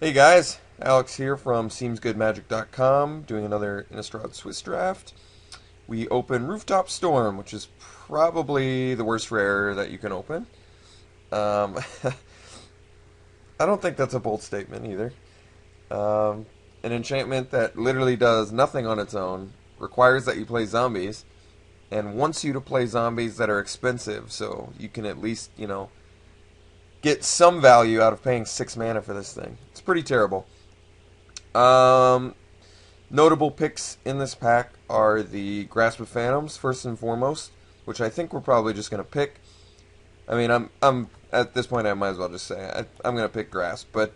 Hey guys, Alex here from SeemsGoodMagic.com doing another Innistrad Swiss draft. We open Rooftop Storm, which is probably the worst rare that you can open. Um, I don't think that's a bold statement either. Um, an enchantment that literally does nothing on its own, requires that you play zombies, and wants you to play zombies that are expensive, so you can at least, get some value out of paying 6 mana for this thing. It's pretty terrible. Um, Notable picks in this pack are the Grasp of Phantoms, first and foremost, which I think we're probably just going to pick. I mean, I'm at this point, I might as well just say I'm going to pick Grasp. But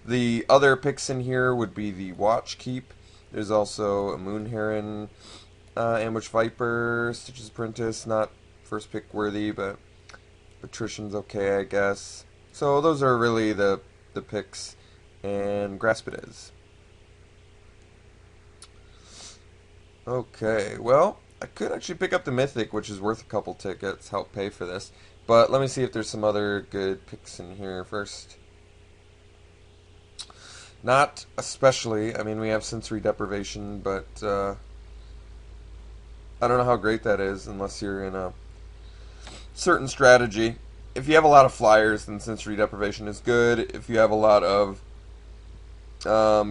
the other picks in here would be the Watch Keep. There's also a Moon Heron, Ambush Viper, Stitch's Apprentice, not first pick worthy, but Patrician's okay, I guess. So those are really the picks, and Grasp it is. Okay, well, I could actually pick up the Mythic, which is worth a couple tickets, help pay for this. But let me see if there's some other good picks in here first. Not especially. I mean, we have Sensory Deprivation, but I don't know how great that is unless you're in a certain strategy. If you have a lot of flyers, then Sensory Deprivation is good. If you have a lot of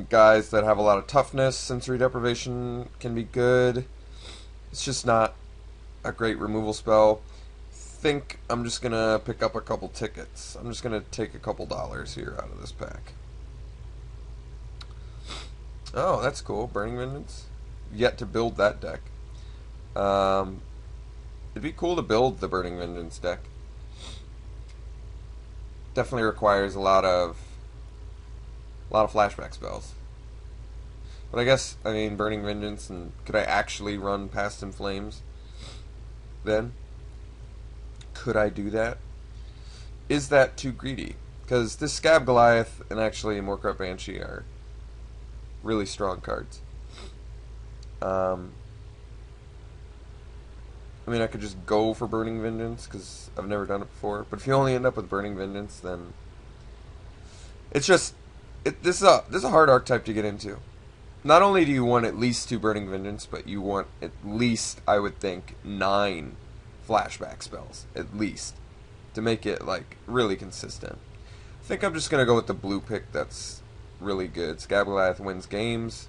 guys that have a lot of toughness, Sensory Deprivation can be good. It's just not a great removal spell. Think I'm just gonna pick up a couple tickets. I'm just gonna take a couple dollars here out of this pack. Oh, that's cool. Burning Vengeance. Yet to build that deck. Um, it'd be cool to build the Burning Vengeance deck. Definitely requires a lot of flashback spells. But I guess, I mean, Burning Vengeance, and could I actually run Past in Flames then? Could I do that? Is that too greedy? Because this Scab Goliath and actually Morkrut Banshee are really strong cards. Um, I mean, I could just go for Burning Vengeance because I've never done it before. But if you only end up with Burning Vengeance, then it's just this is a hard archetype to get into. Not only do you want at least 2 Burning Vengeance, but you want at least, I would think, 9 flashback spells, at least, to make it, like, really consistent. I think I'm just going to go with the blue pick that's really good. Scab Goliath wins games.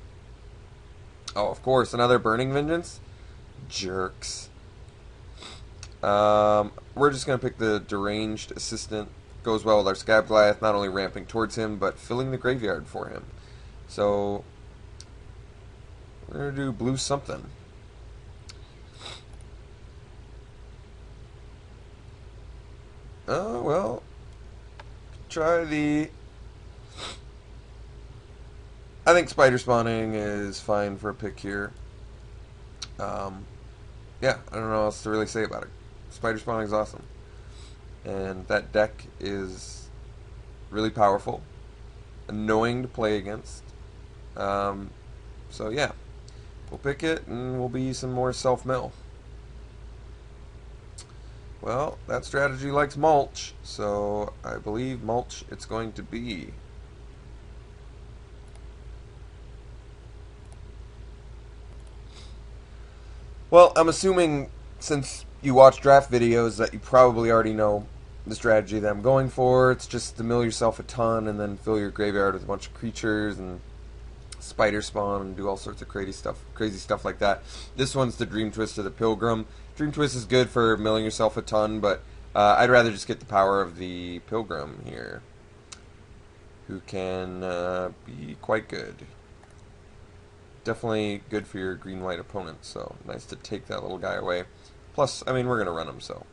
Oh, of course, another Burning Vengeance? Jerks. We're just going to pick the Deranged Assistant. Goes well with our Scab Goliath, not only ramping towards him, but filling the graveyard for him. So, we're going to do blue something. Oh, well, try the... I think Spider Spawning is fine for a pick here. Um, yeah, I don't know what else to really say about it. Spider Spawning is awesome. And that deck is really powerful. Annoying to play against. So yeah, we'll pick it and we'll be some more self-mill. Well, that strategy likes mulch, so I believe mulch it's going to be. Well, I'm assuming since you watch draft videos that you probably already know the strategy that I'm going for. It's just to mill yourself a ton and then fill your graveyard with a bunch of creatures and spider spawn and do all sorts of crazy stuff like that. This one's the Dream Twist of the Pilgrim. Dream Twist is good for milling yourself a ton, but I'd rather just get the power of the Pilgrim here, who can be quite good. Definitely good for your green-white opponents, so nice to take that little guy away. Plus, I mean, we're going to run him, so.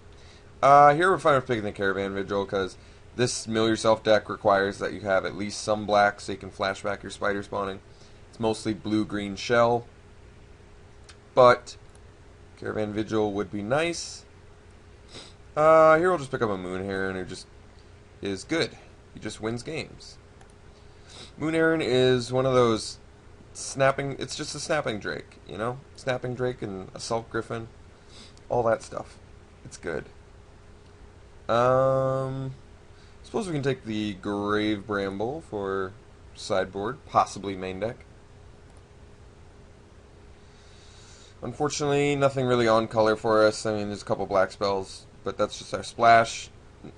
Here we're fine with picking the Caravan Vigil, because this Mill Yourself deck requires that you have at least some black so you can flashback your spider spawning. It's mostly blue-green shell, but Caravan Vigil would be nice. Here we'll just pick up a Moon Heron who just is good. He just wins games. Moon Heron is one of those snapping, it's just a snapping drake, you know? Snapping drake and assault griffin, all that stuff. It's good. Suppose we can take the Grave Bramble for sideboard, possibly main deck. Unfortunately, nothing really on color for us. I mean, there's a couple black spells, but that's just our splash.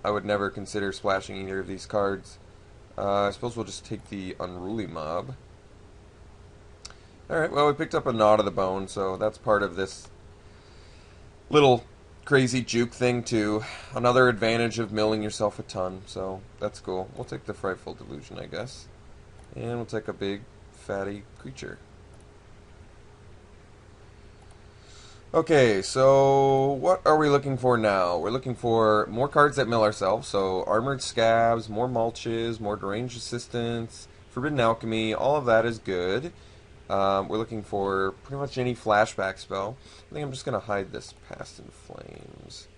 I would never consider splashing either of these cards. I suppose we'll just take the Unruly Mob. Alright, well, we picked up a Gnaw to the Bone, so that's part of this little crazy juke thing, too. Another advantage of milling yourself a ton, so that's cool. We'll take the Frightful Delusion, I guess. And we'll take a big, fatty creature. Okay, so what are we looking for now? We're looking for more cards that mill ourselves, so Armored Scabs, more Mulches, more Deranged Assistance, Forbidden Alchemy, all of that is good. We're looking for pretty much any flashback spell. I think I'm just going to hide this Past in Flames.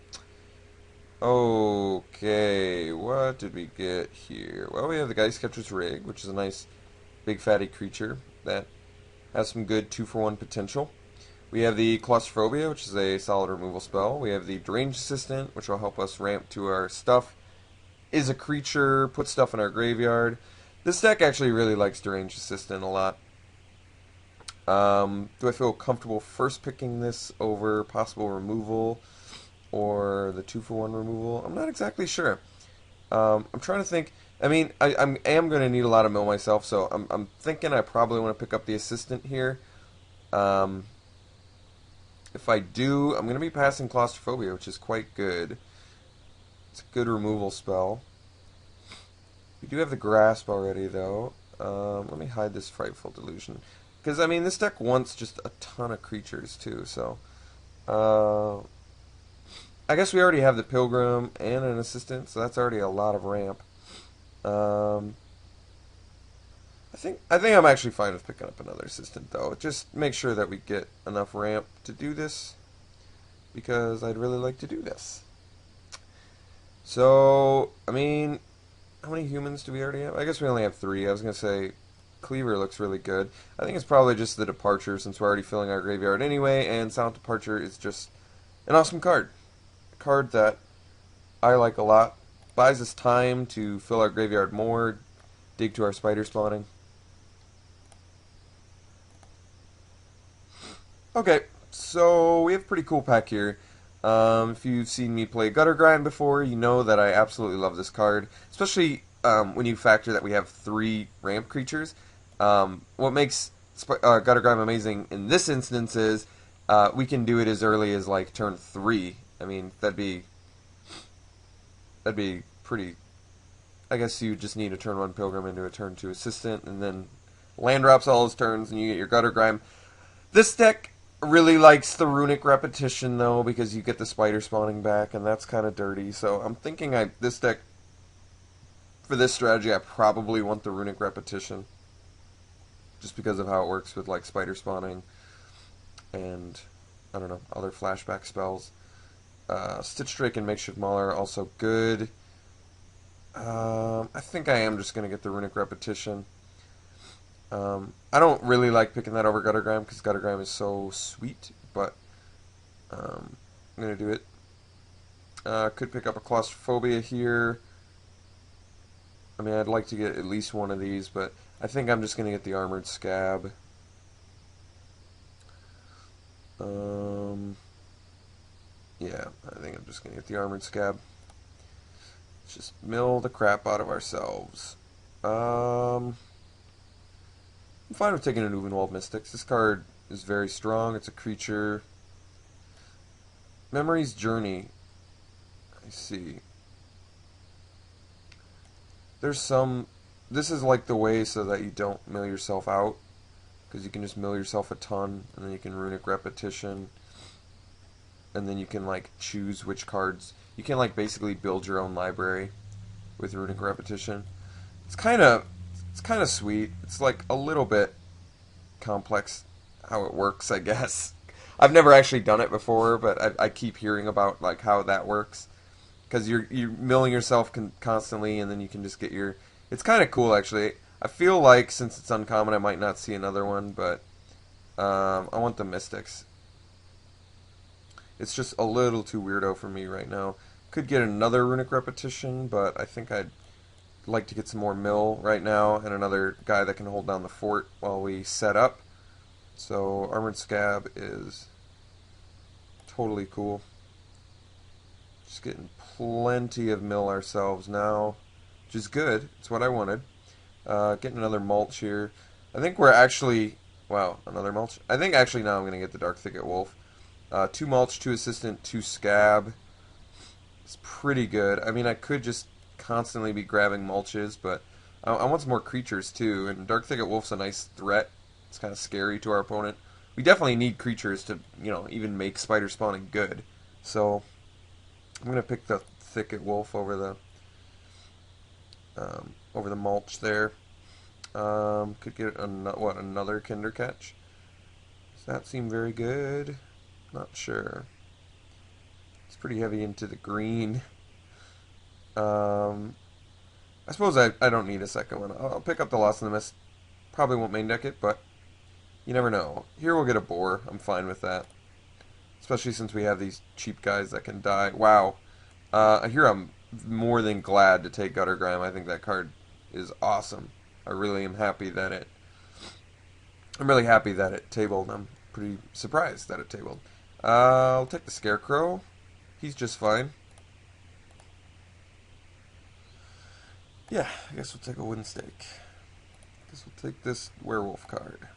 Okay, what did we get here? Well, we have the Geistcatcher's Rig, which is a nice big fatty creature that has some good 2-for-1 potential. We have the Claustrophobia, which is a solid removal spell. We have the Deranged Assistant, which will help us ramp to our stuff. Is a creature, put stuff in our graveyard. This deck actually really likes Deranged Assistant a lot. Do I feel comfortable first picking this over possible removal or the 2-for-1 removal? I'm not exactly sure. I'm trying to think. I mean, I am going to need a lot of mill myself, so I'm thinking I probably want to pick up the Assistant here. If I do, I'm going to be passing Claustrophobia, which is quite good. It's a good removal spell. We do have the Grasp already, though. Let me hide this Frightful Delusion. Because, I mean, this deck wants just a ton of creatures, too, so... I guess we already have the Pilgrim and an Assistant, so that's already a lot of ramp. I think I'm actually fine with picking up another Assistant, though. Just make sure that we get enough ramp to do this, because I'd really like to do this. So, I mean, how many humans do we already have? I guess we only have 3. I was going to say Cleaver looks really good. I think it's probably just the Departure, since we're already filling our graveyard anyway, and Silent Departure is just an awesome card. A card that I like a lot. Buys us time to fill our graveyard more, dig to our spider spawning. Okay, so we have a pretty cool pack here. If you've seen me play Gutter Grind before, you know that I absolutely love this card, especially when you factor that we have 3 ramp creatures. What makes Gutter Grind amazing in this instance is we can do it as early as like turn 3. I mean, that'd be pretty. I guess you just need a turn 1 Pilgrim into a turn 2 Assistant, and then land drops all his turns, and you get your Gutter Grind. This deck really likes the Runic Repetition, though, because you get the spider spawning back, and that's kind of dirty. So I'm thinking this deck, for this strategy, I probably want the Runic Repetition, just because of how it works with like spider spawning and, I don't know, other flashback spells. Stitch Drake and Makeshift Mauler are also good. I think I am just going to get the Runic Repetition. I don't really like picking that over Guttergram because Guttergram is so sweet, but I'm going to do it. Could pick up a Claustrophobia here. I mean, I'd like to get at least one of these, but I think I'm just going to get the Armored Scab. Yeah, I think I'm just going to get the Armored Scab. Let's just mill the crap out of ourselves. I'm fine with taking an Uvenwald Mystics. This card is very strong. It's a creature. Memory's Journey. I see. There's some... This is like the way so that you don't mill yourself out. Because you can just mill yourself a ton, and then you can Runic Repetition. And then you can like choose which cards... You can like basically build your own library with Runic Repetition. It's kind of sweet. It's like a little bit complex how it works, I guess. I've never actually done it before, but I keep hearing about like how that works. Because you're milling yourself constantly, and then you can just get your... It's kind of cool, actually. I feel like, since it's uncommon, I might not see another one, but I want the Mystics. It's just a little too weirdo for me right now. Could get another Runic Repetition, but I think I'd like to get some more mill right now and another guy that can hold down the fort while we set up. So Armored Scab is totally cool. Just getting plenty of mill ourselves now, which is good. It's what I wanted. Getting another mulch here. I think we're actually... Wow, another mulch. I think actually now I'm going to get the Dark Thicket Wolf. 2 mulch, 2 assistant, 2 scab. It's pretty good. I mean, I could just constantly be grabbing mulches, but I want some more creatures too. And Dark Thicket Wolf's a nice threat. It's kind of scary to our opponent. We definitely need creatures to, you know, even make spider spawning good. So I'm going to pick the Thicket Wolf over the mulch there. Could get another Kinder Catch. Does that seem very good? Not sure. It's pretty heavy into the green. I suppose I don't need a second one. I'll pick up the Lost in the Mist. Probably won't main deck it, but you never know. Here we'll get a boar. I'm fine with that. Especially since we have these cheap guys that can die. Wow. Here I'm more than glad to take Gutter Grime. I think that card is awesome. I really am happy that it... I'm really happy that it tabled. I'm pretty surprised that it tabled. I'll take the Scarecrow. He's just fine. Yeah, I guess we'll take a wooden stake. I guess we'll take this werewolf card.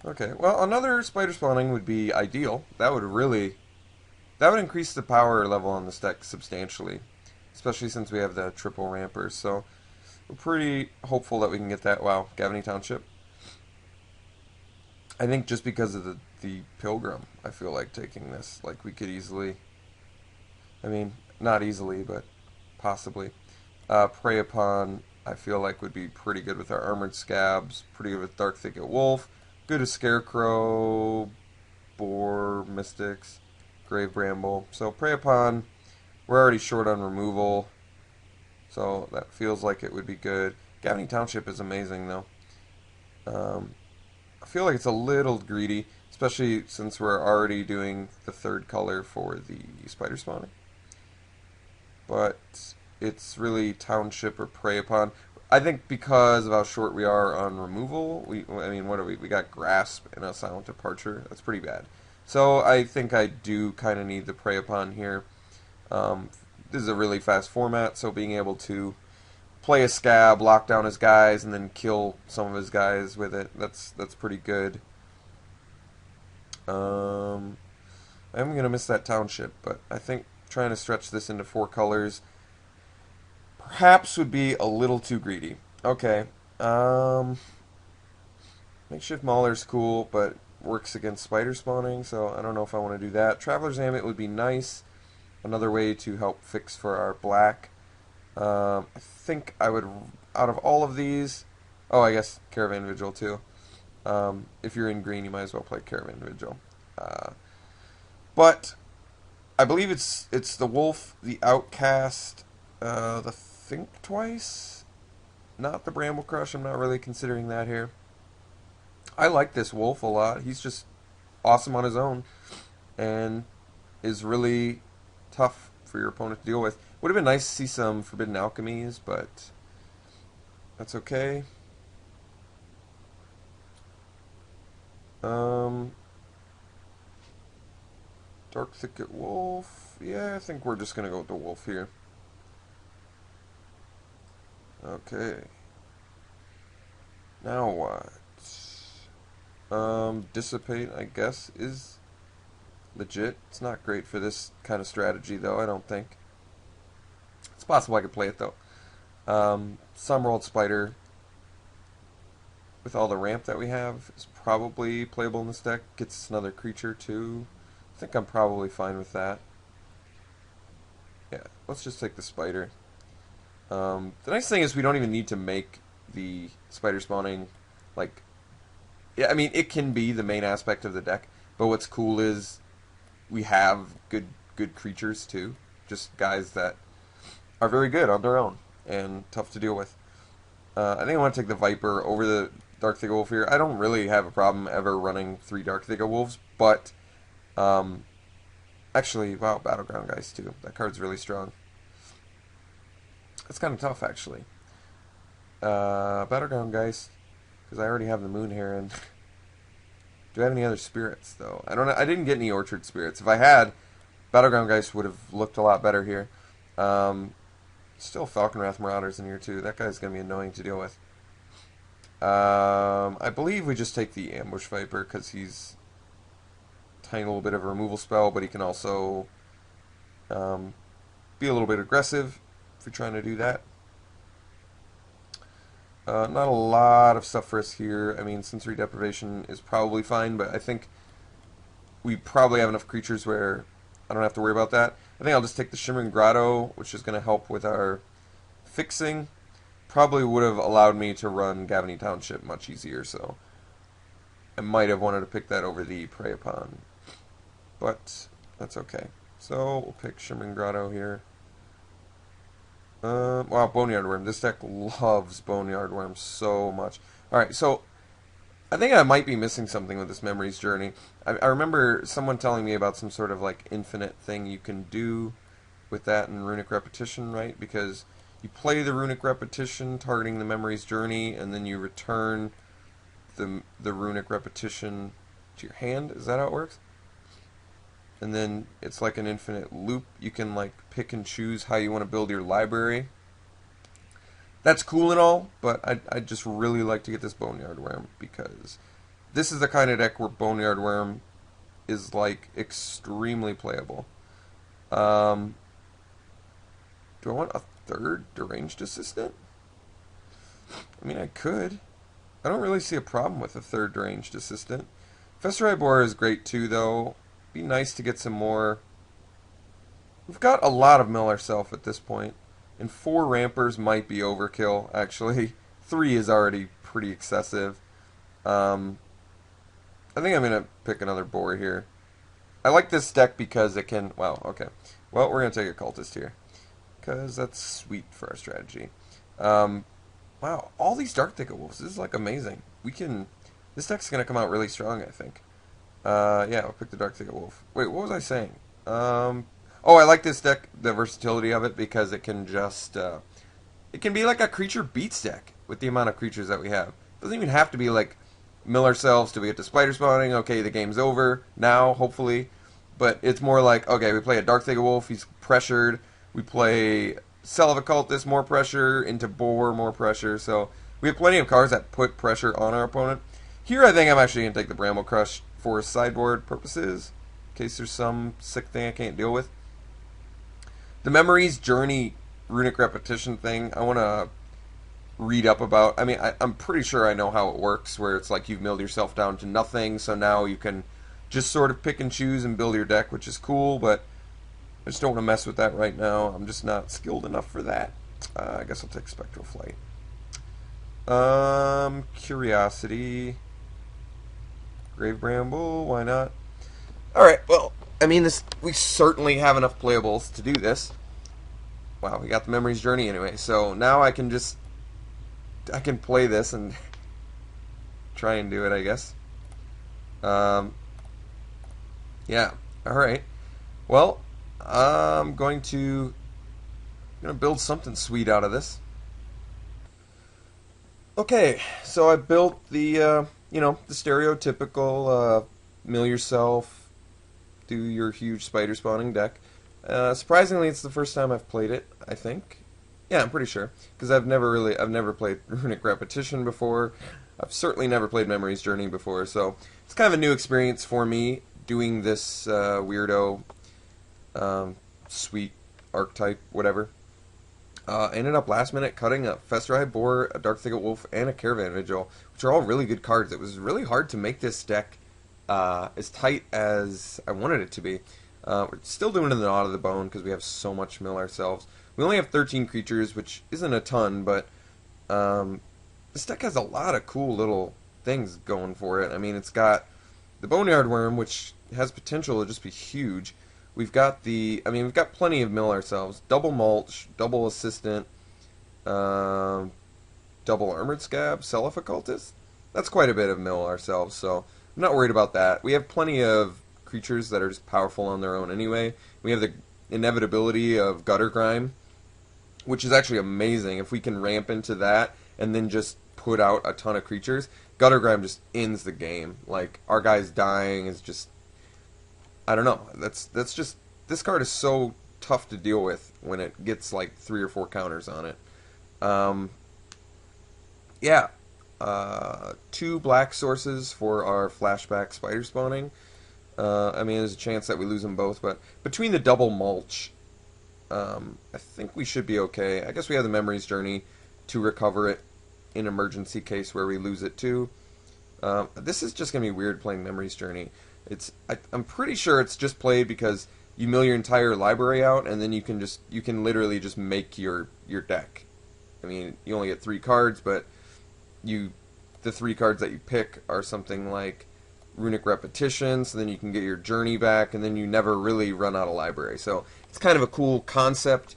Okay, well, another spider spawning would be ideal. That would increase the power level on this deck substantially. Especially since we have the triple rampers, so we're pretty hopeful that we can get that. Wow, Gavany Township. I think just because of the Pilgrim, I feel like taking this. Like, we could easily... I mean, not easily, but possibly. Prey Upon, I feel like, would be pretty good with our Armored Scabs. Pretty good with Dark Thicket Wolf. Good with Scarecrow, Boar, Mystics, Grave Bramble. So, Prey Upon, we're already short on removal. So, that feels like it would be good. Gavany Township is amazing, though. I feel like it's a little greedy, especially since we're already doing the third color for the spider spawning. But it's really Township or Prey Upon. I think because of how short we are on removal, I mean, what are we? We got Grasp and a Silent Departure. That's pretty bad. So I think I do kind of need the Prey Upon here. This is a really fast format, so being able to play a Scab, lock down his guys, and then kill some of his guys with it, that's pretty good. I'm going to miss that Township, but I think trying to stretch this into 4 colors perhaps would be a little too greedy. Okay. Makeshift Mauler's cool, but works against spider spawning, so I don't know if I want to do that. Traveler's Ambit would be nice. Another way to help fix for our black. I think I would, out of all of these... Oh, I guess Caravan Vigil, too. If you're in green, you might as well play Caravan Vigil. But I believe it's the Wolf, the Outcast, the Think Twice, not the Bramble Crush. I'm not really considering that here. I like this Wolf a lot. He's just awesome on his own and is really tough for your opponent to deal with. Would have been nice to see some Forbidden Alchemies, but that's okay. Dark Thicket Wolf. Yeah, I think we're just going to go with the Wolf here. Okay. Now what? Dissipate, I guess, is legit. It's not great for this kind of strategy, though, I don't think. It's possible I could play it, though. Summerworld Spider, with all the ramp that we have, is probably playable in this deck. Gets us another creature, too. I think I'm probably fine with that. Yeah, let's just take the Spider. The nice thing is we don't even need to make the spider spawning, like... Yeah, I mean, it can be the main aspect of the deck, but what's cool is we have good creatures, too. Just guys that are very good on their own and tough to deal with. I think I want to take the Viper over the Dark Thicket Wolf here. I don't really have a problem ever running 3 Dark Thicket Wolves, but actually, wow, Battleground Guys too. That card's really strong. That's kind of tough, actually. Battleground Geist, because I already have the Moon Heron. Do I have any other spirits, though? I don't know. I didn't get any Orchard spirits. If I had, Battleground Geist would have looked a lot better here. Still Falconwrath Marauders in here, too. That guy's going to be annoying to deal with. I believe we just take the Ambush Viper, because he's a tiny little bit of a removal spell, but he can also be a little bit aggressive if you're trying to do that. Not a lot of stuff for us here. I mean, sensory deprivation is probably fine, but I think we probably have enough creatures where I don't have to worry about that. I think I'll just take the Shimmering Grotto, which is going to help with our fixing. Probably would have allowed me to run Gavany Township much easier, so I might have wanted to pick that over the Prey Upon. But that's okay. So we'll pick Shimmering Grotto here. Wow, Boneyard Worm. This deck loves Boneyard Worm so much. Alright, so I think I might be missing something with this Memories Journey. I remember someone telling me about some sort of like infinite thing you can do with that in Runic Repetition, right? Because you play the Runic Repetition targeting the Memories Journey, and then you return the Runic Repetition to your hand. Is that how it works? And then it's like an infinite loop. You can like pick and choose how you want to build your library. That's cool and all, but I'd just really like to get this Boneyard Worm, because this is the kind of deck where Boneyard Worm is like extremely playable. Do I want a third Deranged Assistant? I mean, I could. I don't really see a problem with a third Deranged Assistant. Fesserai Boar is great too, though. Be nice to get some more. We've got a lot of Mill Ourself at this point, and 4 Rampers might be overkill, actually. 3 is already pretty excessive. I think I'm going to pick another Boar here. I like this deck because it can... Wow, okay. Well, we're going to take a Cultist here, because that's sweet for our strategy. Wow, all these Dark Thicket Wolves. This is, like, amazing. We can... This deck's going to come out really strong, I think. Yeah, I'll pick the Dark Thicket Wolf. Wait, what was I saying? Oh, I like this deck, the versatility of it, because it can just, it can be like a creature beats deck with the amount of creatures that we have. It doesn't even have to be like mill ourselves till we get to spider spawning. Okay, the game's over now, hopefully. But it's more like, okay, we play a Dark Thicket Wolf, he's pressured. We play Cell of Occultist, more pressure, into Boar, more pressure. So we have plenty of cards that put pressure on our opponent. Here, I think I'm actually going to take the Bramble Crush for sideboard purposes, in case there's some sick thing I can't deal with. The Memories Journey Runic Repetition thing, I want to read up about. I mean, I'm pretty sure I know how it works, where it's like you've milled yourself down to nothing, so now you can just sort of pick and choose and build your deck, which is cool, but I just don't want to mess with that right now. I'm just not skilled enough for that. I guess I'll take Spectral Flight. Curiosity... Grave Bramble, why not? Alright, well, I mean, we certainly have enough playables to do this. Wow, we got the Memories Journey anyway, so now I can play this and try and do it, I guess. Yeah, alright. Well, I'm going to build something sweet out of this. Okay, so I built the, the stereotypical mill yourself, do your huge spider spawning deck. Surprisingly, it's the first time I've played it, I think. Yeah, I'm pretty sure, because I've never played Runic Repetition before. I've certainly never played Memories Journey before, so it's kind of a new experience for me doing this weirdo, sweet archetype, whatever. Ended up last minute cutting a Fesserai Boar, a Dark Thicket Wolf, and a Caravan Vigil, which are all really good cards. It was really hard to make this deck as tight as I wanted it to be. We're still doing it in the Knot of the Bone because we have so much mill ourselves. We only have 13 creatures, which isn't a ton, but this deck has a lot of cool little things going for it. I mean, it's got the Boneyard Worm, which has potential to just be huge. We've got we've got plenty of mill ourselves. Double Mulch, double Assistant, double Armored Scab, Cell Occultist. That's quite a bit of mill ourselves, so I'm not worried about that. We have plenty of creatures that are just powerful on their own anyway. We have the inevitability of Gutter Grime, which is actually amazing. If we can ramp into that and then just put out a ton of creatures, Guttergram just ends the game. Like, our guy's dying is just, I don't know. That's just, this card is so tough to deal with when it gets like 3 or 4 counters on it. Yeah. 2 black sources for our flashback spider spawning. I mean, there's a chance that we lose them both, but between the double mulch, I think we should be okay. I guess we have the Memories Journey to recover it in emergency case where we lose it too. This is just going to be weird playing Memories Journey. I'm pretty sure it's just played because you mill your entire library out, and then you can literally just make your deck. I mean, you only get 3 cards, but the 3 cards that you pick are something like Runic Repetition, so then you can get your Journey back, and then you never really run out of library. So it's kind of a cool concept,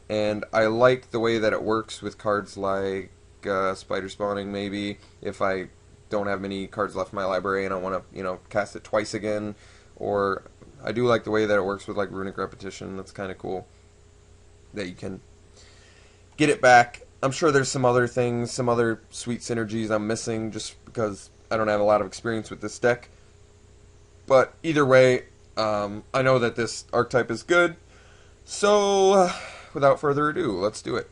and I like the way that it works with cards like Spider Spawning, maybe, if I don't have many cards left in my library and I want to, cast it twice again. Or I do like the way that it works with like Runic Repetition. That's kind of cool that you can get it back. I'm sure there's some other things, some other sweet synergies I'm missing just because I don't have a lot of experience with this deck. But either way, I know that this archetype is good. So, without further ado, let's do it.